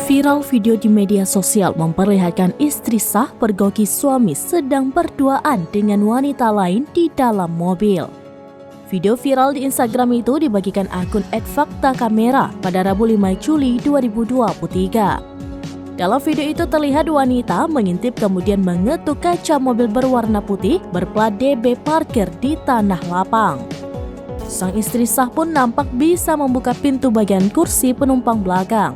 Viral video di media sosial memperlihatkan istri sah pergoki suami sedang berduaan dengan wanita lain di dalam mobil. Video viral di Instagram itu dibagikan akun @faktakamera pada Rabu 5 Juli 2023. Dalam video itu terlihat wanita mengintip kemudian mengetuk kaca mobil berwarna putih berplat DB parkir di tanah lapang. Sang istri sah pun nampak bisa membuka pintu bagian kursi penumpang belakang.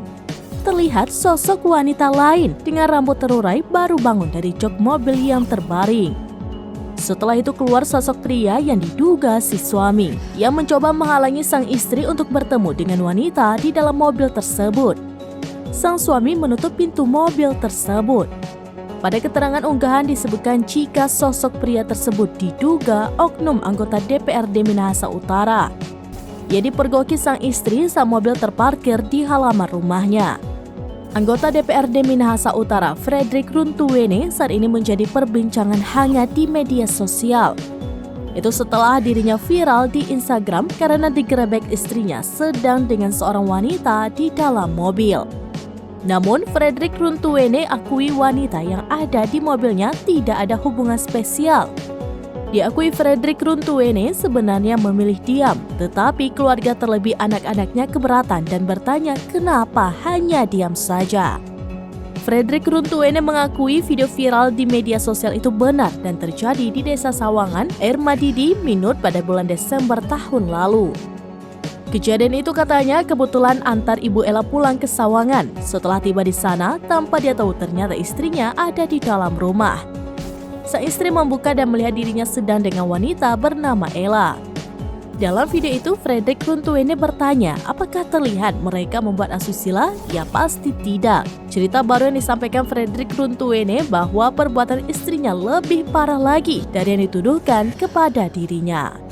Terlihat sosok wanita lain dengan rambut terurai baru bangun dari jok mobil yang terbaring. Setelah itu keluar sosok pria yang diduga si suami yang mencoba menghalangi sang istri untuk bertemu dengan wanita di dalam mobil tersebut. Sang suami menutup pintu mobil tersebut. Pada keterangan unggahan disebutkan jika sosok pria tersebut diduga oknum anggota DPRD Minahasa Utara. Ia dipergoki sang istri saat mobil terparkir di halaman rumahnya. Anggota DPRD Minahasa Utara, Frederick Runtuwene, saat ini menjadi perbincangan hangat di media sosial. Itu setelah dirinya viral di Instagram karena digerebek istrinya sedang dengan seorang wanita di dalam mobil. Namun, Frederick Runtuwene akui wanita yang ada di mobilnya tidak ada hubungan spesial. Diakui Frederick Runtuwene sebenarnya memilih diam, tetapi keluarga terlebih anak-anaknya keberatan dan bertanya kenapa hanya diam saja. Frederick Runtuwene mengakui video viral di media sosial itu benar dan terjadi di Desa Sawangan, Air Madidi, Minut pada bulan Desember tahun lalu. Kejadian itu katanya kebetulan antar Ibu Ella pulang ke Sawangan. Setelah tiba di sana, tanpa dia tahu ternyata istrinya ada di dalam rumah. Sang istri membuka dan melihat dirinya sedang dengan wanita bernama Ella. Dalam video itu, Frederick Runtuwene bertanya, apakah terlihat mereka membuat asusila? Ya pasti tidak. Cerita baru yang disampaikan Frederick Runtuwene bahwa perbuatan istrinya lebih parah lagi dari yang dituduhkan kepada dirinya.